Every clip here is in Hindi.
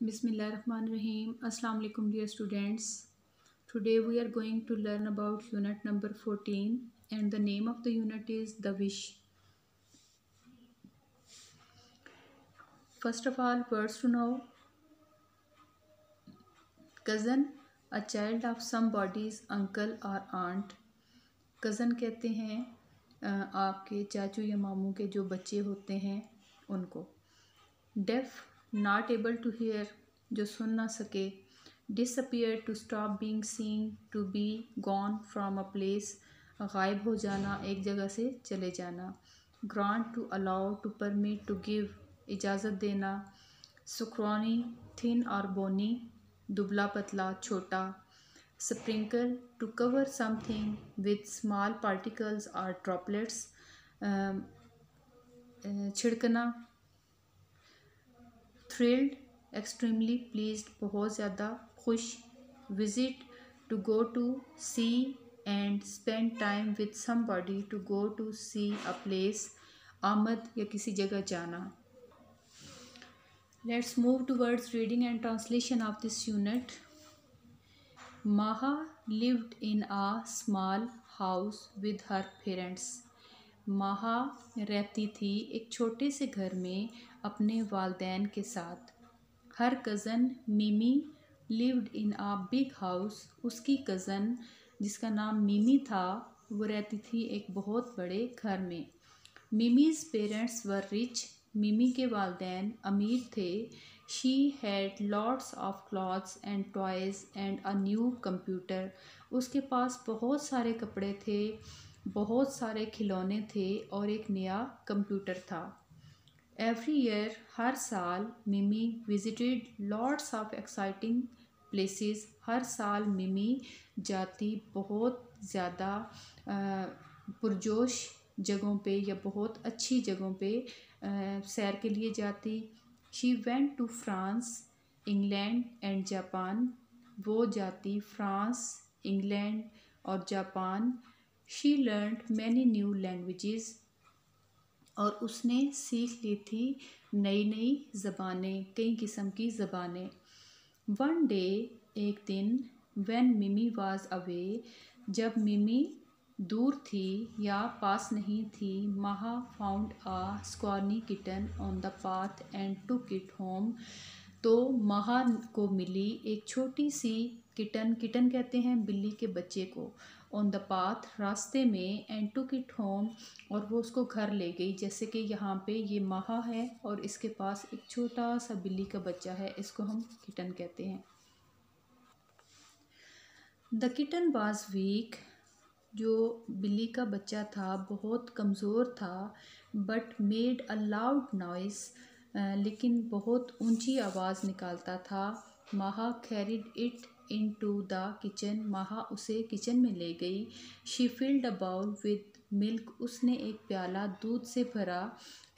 Bismillahirrahmanirrahim. Assalamu alaikum dear students. Today we are going to learn about unit number 14 and the name of the unit is The Wish. First of all, words to know. Cousin, a child of somebody's uncle or aunt. Cousin कहते हैं आपके चाचू या मामू के जो बच्चे होते हैं उनको. Deaf, not able to hear, जो सुन ना सके. Disappear, to stop being seen, to be gone from a place, गायब हो जाना, एक जगह से चले जाना. Grant, to allow, to permit, to give, इजाज़त देना. Scrawny, thin or bony, दुबला पतला छोटा. Sprinkle, to cover something with small particles or droplets, छिड़कना. Thrilled, extremely pleased, बहुत ज़्यादा खुश. Visit, to go to, see and spend time with somebody, to go to see a place. आमद या किसी जगह जाना. Let's move towards reading and translation of this unit. Maha lived in a small house with her parents. माहा रहती थी एक छोटे से घर में अपने वालदैन के साथ. Her cousin Mimi lived in a big house. उसकी कज़न जिसका नाम मिमी था वो रहती थी एक बहुत बड़े घर में. मिमीज़ पेरेंट्स वर रिच. मिमी के वालदैन अमीर थे. She had lots of clothes and toys and a new computer. उसके पास बहुत सारे कपड़े थे, बहुत सारे खिलौने थे और एक नया कंप्यूटर था. एवरी ईयर, हर साल, Mimi visited lots of exciting places. हर साल मिमी जाती बहुत ज़्यादा पुरजोश जगहों पे या बहुत अच्छी जगहों पे सैर के लिए जाती. She went to France, England and Japan. वो जाती फ्रांस, इंग्लैंड और जापान. She learned many new languages. और उसने सीख ली थी नई नई ज़बानें, कई किस्म की ज़बानें. वन डे, एक दिन, व्हेन मिमी वाज अवे, जब मिमी दूर थी या पास नहीं थी, Maha found a scrawny kitten on the path and took it home. तो माहा को मिली एक छोटी सी किटन. किटन कहते हैं बिल्ली के बच्चे को. ऑन द पाथ, रास्ते में, एंड टुक इट होम, और वो उसको घर ले गई. जैसे कि यहाँ पे ये माहा है और इसके पास एक छोटा सा बिल्ली का बच्चा है, इसको हम किटन कहते हैं. The kitten was weak. जो बिल्ली का बच्चा था बहुत कमज़ोर था. But made a loud noise, लेकिन बहुत ऊंची आवाज़ निकालता था. Maha carried it into the kitchen. Maha उसे किचन में ले गई. She filled a bowl with milk. उसने एक प्याला दूध से भरा.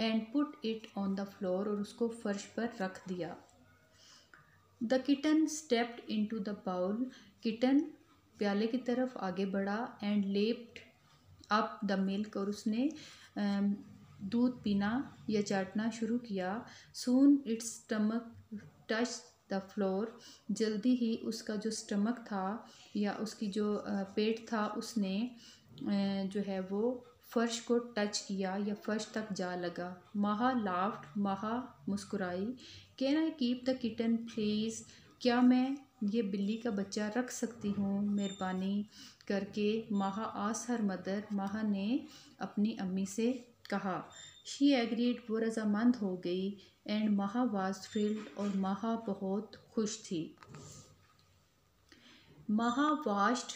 And put it on the floor, और उसको फर्श पर रख दिया. The kitten stepped into the bowl. Kitten प्याले की तरफ आगे बढ़ा. And lapped up the milk, और उसने दूध पीना या चाटना शुरू किया. Soon its stomach touch the floor. जल्दी ही उसका जो स्टमक था या उसकी जो पेट था उसने जो है वो फ़र्श को टच किया या फ़र्श तक जा लगा. माहा लाफ्ड. माहा मुस्कुराई. Can I keep the kitten please. क्या मैं ये बिल्ली का बच्चा रख सकती हूँ मेहरबानी करके. माहा आस हर मदर. माहा ने अपनी अम्मी से कहा. She agreed. वो रजामंद हो गई. एंड माहा वाज थ्रिल्ड. और माहा बहुत खुश थी. Maha washed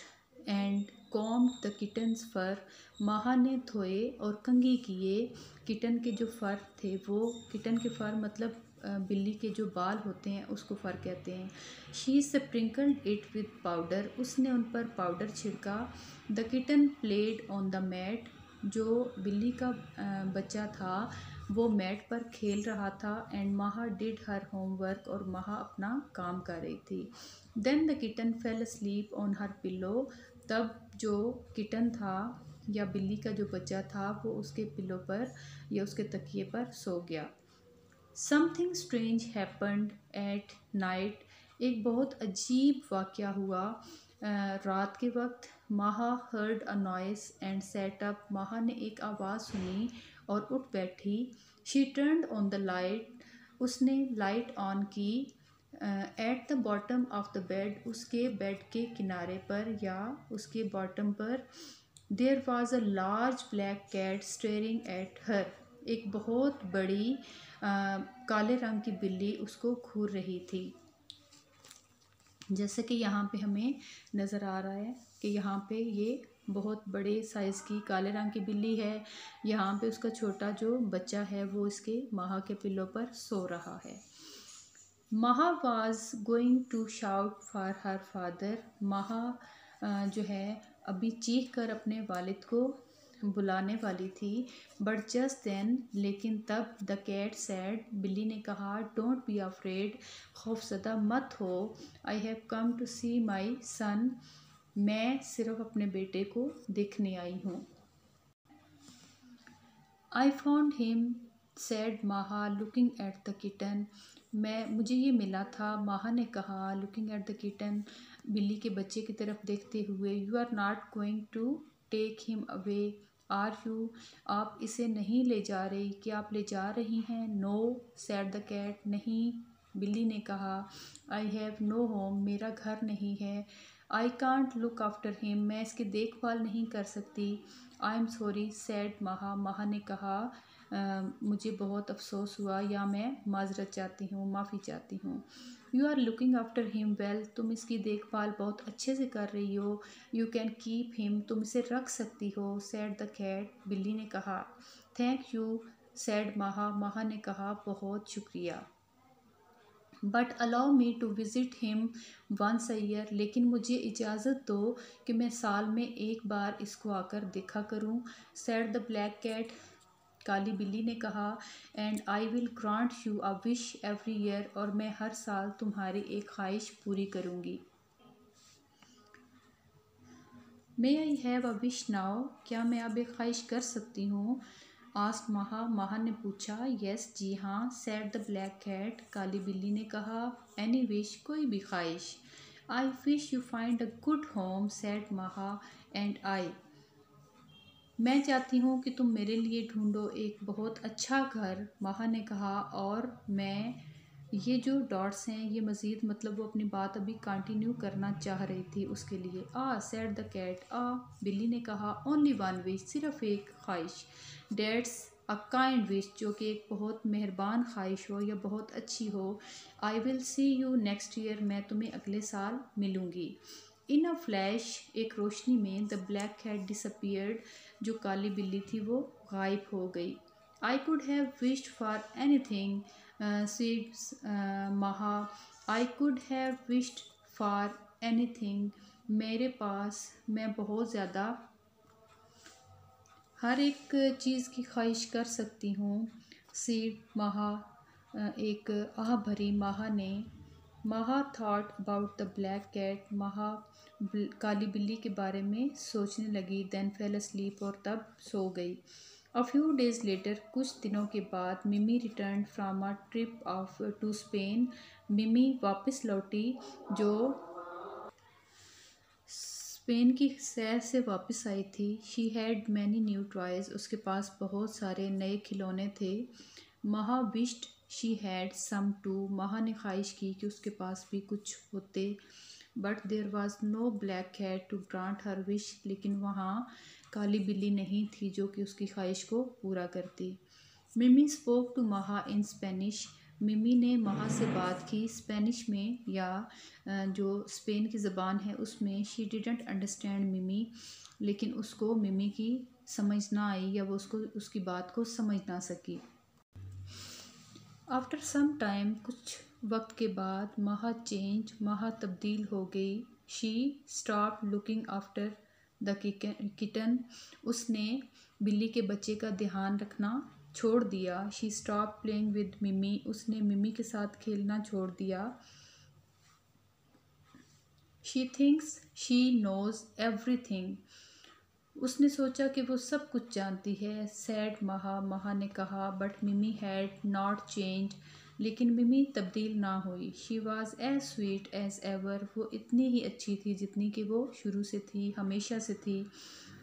and combed the kitten's fur. Maha ने धोए और कंघी किए किटन के जो फ़र थे वो. किटन के फ़र मतलब बिल्ली के जो बाल होते हैं उसको फ़र कहते हैं. She sprinkled it with powder. उसने उन पर पाउडर छिड़का. The kitten played on the mat. जो बिल्ली का बच्चा था वो मैट पर खेल रहा था. एंड माहा डिड हर होमवर्क. और माहा अपना काम कर रही थी. Then the kitten fell asleep on her pillow. तब जो किटन था या बिल्ली का जो बच्चा था वो उसके पिल्लो पर या उसके तकिए पर सो गया. Something strange happened at night. एक बहुत अजीब वाक़या हुआ रात के वक्त। Maha heard a noise and sat up. Maha ने एक आवाज़ सुनी और उठ बैठी। She turned on the light. उसने लाइट ऑन की। At the bottom of the bed, उसके बेड के किनारे पर या उसके बॉटम पर, there was a large black cat staring at her. एक बहुत बड़ी काले रंग की बिल्ली उसको घूर रही थी। जैसे कि यहाँ पे हमें नज़र आ रहा है कि यहाँ पे ये बहुत बड़े साइज़ की काले रंग की बिल्ली है। यहाँ पे उसका छोटा जो बच्चा है वो इसके माहा के पिल्लों पर सो रहा है। Maha was going to shout for her father. Maha जो है अभी चीख कर अपने वालिद को बुलाने वाली थी। बट जस्ट देन, लेकिन तब, द कैट सैड, बिल्ली ने कहा, डोंट बी अफ्रेड, खौफजदा मत हो। आई हैव कम टू सी माई सन, मैं सिर्फ अपने बेटे को देखने आई हूँ। आई फाउंड हिम, सैड माहा, लुकिंग एट द किटन। मुझे ये मिला था, माहा ने कहा, लुकिंग एट द किटन, बिल्ली के बच्चे की तरफ देखते हुए। You are not going to take him away, are you, आप इसे नहीं ले जा रही, क्या आप ले जा रही हैं? नो, सैड द कैट, नहीं, बिल्ली ने कहा। आई हैव नो होम, मेरा घर नहीं है। I can't look after him, मैं इसकी देखभाल नहीं कर सकती। आई एम सॉरी, सैड माहा, माहा ने कहा, मुझे बहुत अफसोस हुआ या मैं माजरत चाहती हूँ, माफ़ी चाहती हूँ। You are looking after him well, तुम इसकी देखभाल बहुत अच्छे से कर रही हो। यू कैन कीप हिम, तुम इसे रख सकती हो, सैड द कैट, बिल्ली ने कहा। थैंक यू, सैड माहा, माहा ने कहा, बहुत शुक्रिया। But allow me to visit him once a year, लेकिन मुझे इजाज़त दो कि मैं साल में एक बार इसको आकर देखा करूं, सैड द ब्लैक कैट, काली बिल्ली ने कहा। And I will grant you a wish every year, और मैं हर साल तुम्हारी एक ख्वाहिश पूरी करूंगी। May I have a wish now, क्या मैं अब एक ख्वाहिश कर सकती हूँ? आस्क्ड माहा, माहा ने पूछा। यस, जी हाँ, सैड द ब्लैक कैट, काली बिल्ली ने कहा। एनी विश, कोई भी ख्वाहिश। I wish you find a good home, sad माहा, एंड आई, मैं चाहती हूँ कि तुम मेरे लिए ढूंढो एक बहुत अच्छा घर, माहा ने कहा। और मैं, ये जो डॉट्स हैं ये मज़ीद, मतलब वो अपनी बात अभी कंटिन्यू करना चाह रही थी उसके लिए। सैड द कैट, बिल्ली ने कहा। ओनली वन विश, सिर्फ एक ख्वाहिश। डेट्स अ काइंड विश, जो कि एक बहुत मेहरबान ख्वाहिश हो या बहुत अच्छी हो। I will see you next year, मैं तुम्हें अगले साल मिलूँगी। इन अ फ्लैश, एक रोशनी में, द ब्लैक कैट डिसअपियर्ड, जो काली बिल्ली थी वो गायब हो गई। I could have wished for anything, sighed Maha, I could have wished for anything, मेरे पास, मैं बहुत ज़्यादा हर एक चीज़ की ख्वाहिश कर सकती हूँ। सीड माहा, एक आह भरी माहा ने। Maha thought about the black cat, Maha काली बिल्ली के बारे में सोचने लगी। देन फेल अस्लीप, और तब सो गई। अ फ्यू डेज़ लेटर, कुछ दिनों के बाद, Mimi returned from a trip off to Spain, Mimi वापस लौटी जो स्पेन की सैर से वापस आई थी। She had many new toys, उसके पास बहुत सारे नए खिलौने थे। Maha wished she had some too, Maha ने ख्वाहिश की कि उसके पास भी कुछ होते। But there was no black cat to grant her wish, लेकिन वहाँ काली बिल्ली नहीं थी जो कि उसकी ख्वाहिश को पूरा करती। मिमी स्पोक टू माहा इन स्पेनिश, मिमी ने माहा से बात की स्पेनिश में, या जो स्पेन की ज़बान है उसमें। शी डिडंट अंडरस्टैंड मिमी, लेकिन उसको मिमी की समझ ना आई, या वो उसको उसकी बात को समझ ना सकी। आफ्टर सम टाइम, कुछ वक्त के बाद, माहा चेंज, माहा तब्दील हो गई। She stop looking after the kitten, उसने बिल्ली के बच्चे का ध्यान रखना छोड़ दिया। शी स्टॉप प्लेइंग विद मिमी, उसने मिमी के साथ खेलना छोड़ दिया। She thinks she knows everything, उसने सोचा कि वो सब कुछ जानती है, सैड महा। महा ने कहा, बट मिमी हैड नॉट चेंज। लेकिन मिमी तब्दील ना हुई। She was as sweet as ever. वो इतनी ही अच्छी थी जितनी कि वो शुरू से थी, हमेशा से थी।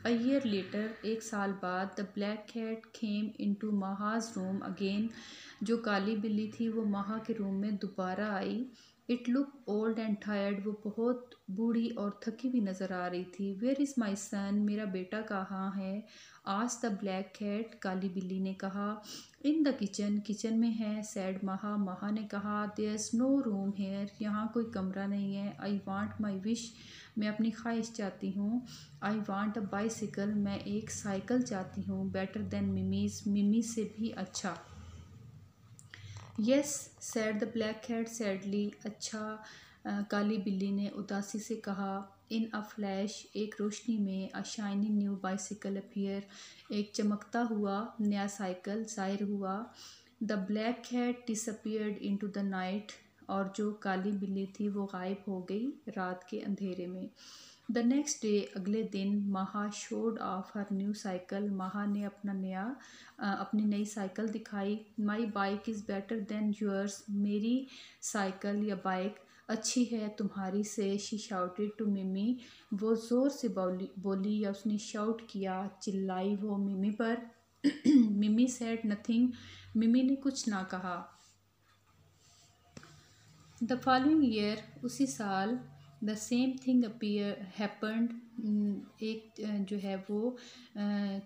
अ ईयर लेटर, एक साल बाद, the black cat came into Maha's room again. जो काली बिल्ली थी वो महा के रूम में दोबारा आई। It look old and tired. वो बहुत बूढ़ी और थकी हुई नज़र आ रही थी। वेयर इज़ माई सन? मेरा बेटा कहाँ है? आज द ब्लैक कैट, काली बिल्ली ने कहा। इन द किचन, किचन में है, सैड महा। महा ने कहा, there is no room here. यहाँ कोई कमरा नहीं है। I want my wish. मैं अपनी ख्वाहिश चाहती हूँ। I want a bicycle. मैं एक साइकिल चाहती हूँ। Better than Mimi's. मिमी से भी अच्छा। Yes, said the black cat sadly. अच्छा, काली बिल्ली ने उदासी से कहा। इन अ फ्लैश, एक रोशनी में, a shiny new bicycle appear. एक चमकता हुआ नया साइकिल ज़ाहिर हुआ। The black cat disappeared into the night. और जो काली बिल्ली थी वो गायब हो गई रात के अंधेरे में। द नेक्स्ट डे, अगले दिन, महा showed of her new cycle. महा ने अपनी नई साइकिल दिखाई। My bike is better than yours. मेरी साइकिल या बाइक अच्छी है तुम्हारी से। शी शाउटेड टू मिमी। वो ज़ोर से बोली या उसने शाउट किया, चिल्लाई वो मिमी पर। मिमी सेड नथिंग। मिमी ने कुछ ना कहा। द फॉलोइंग ईयर, उसी साल, द सेम थिंग हैपन्ड। एक जो है वो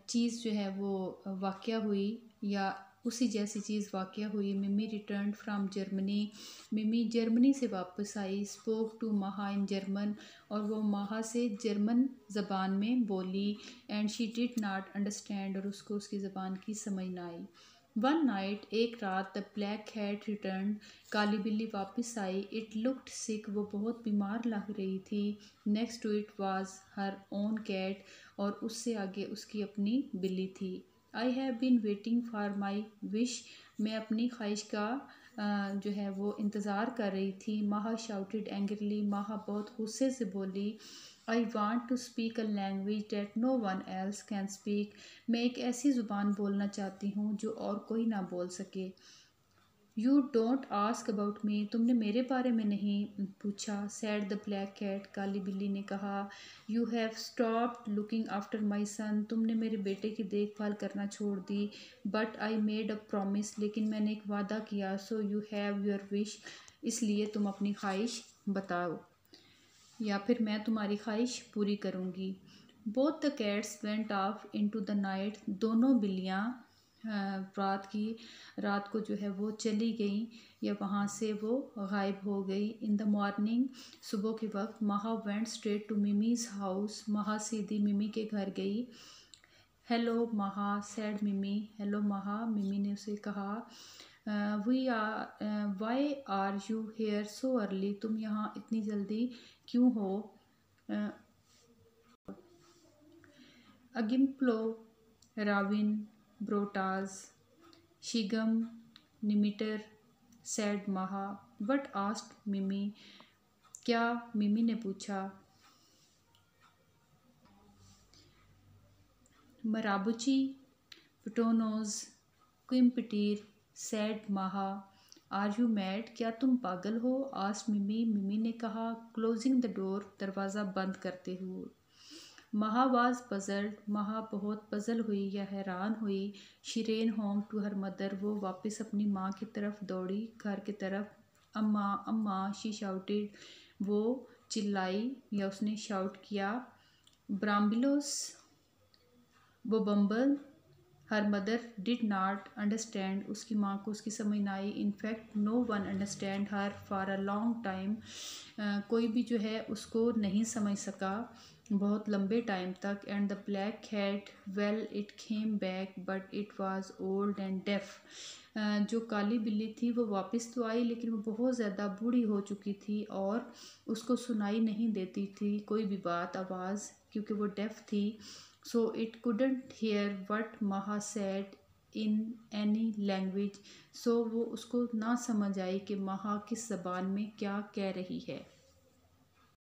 चीज़ जो है वो वाक़या हुई, या उसी जैसी चीज़ वाक़या हुई। मिमी रिटर्न फ्राम जर्मनी। मिमी जर्मनी से वापस आई। स्पोक टू महा इन जर्मन। और वो महा से जर्मन ज़बान में बोली। And she did not understand. और उसको उसकी ज़बान की समझ ना आई। वन नाइट, एक रात, द ब्लैक कैट रिटर्न। काली बिल्ली वापस आई। इट लुक्ड सिक। वो बहुत बीमार लग रही थी। Next to it was her own cat. और उससे आगे उसकी अपनी बिल्ली थी। I have been waiting for my wish. मैं अपनी ख्वाहिश का जो है वो इंतज़ार कर रही थी। महा शाउटेड एंग्रीली। महा बहुत गुस्से से बोली, I want to speak a language that no one else can speak. मैं एक ऐसी ज़ुबान बोलना चाहती हूँ जो और कोई ना बोल सके। You don't ask about me. तुमने मेरे बारे में नहीं पूछा। सैड द ब्लैक कैट, काली बिल्ली ने कहा। You have stopped looking after my son. तुमने मेरे बेटे की देखभाल करना छोड़ दी। But I made a promise. लेकिन मैंने एक वादा किया। So you have your wish. इसलिए तुम अपनी ख्वाहिश बताओ, या फिर मैं तुम्हारी ख्वाहिश पूरी करूँगी। Both the cats went of into the night. दोनों बिल्लियाँ रात को जो है वो चली गई, या वहाँ से वो गायब हो गई। इन द मॉर्निंग, सुबह के वक्त, महा वेंट स्ट्रेट टू मिमीज़ हाउस। महा सीधी मिमी के घर गई। हेलो महा, सैड मिमी। हेलो महा, मिमी ने उसे कहा। Why are you here so early. तुम यहाँ इतनी जल्दी क्यों हो? अगिम्प्लो, राविन, ब्रोटाज, शिगम, निमिटर, said Maha. What asked Mimi. क्या? मिमी ने पूछा। मराबुची, पटोनोज, क्विम्पटीर, said Maha. Are you mad? क्या तुम पागल हो? आस्ट मिमी। मिमी ने कहा, क्लोजिंग द डोर। दरवाज़ा बंद करते हुए। महा वाज पजल्ड। महा बहुत पजल हुई या हैरान हुई। She ran home to her mother. वो वापस अपनी माँ की तरफ दौड़ी, घर की तरफ। अम्मा, अम्मा, शी शाउटेड। वो चिल्लाई या उसने शाउट किया। ब्राम्बिलोस, वो बम्बल। Her mother did not understand. उसकी माँ को उसकी समझ न आई। In fact no one understand her for a long time. कोई भी जो है उसको नहीं समझ सका बहुत लंबे टाइम तक। And the black cat, well it came back but it was old and deaf. जो काली बिल्ली थी वो वापस तो आई, लेकिन वो बहुत ज़्यादा बूढ़ी हो चुकी थी और उसको सुनाई नहीं देती थी कोई भी बात, आवाज़, क्योंकि वो डेफ थी। So it couldn't hear what Maha said in any language. So वो उसको ना समझ आई कि महा किस ज़बान में क्या कह रही है।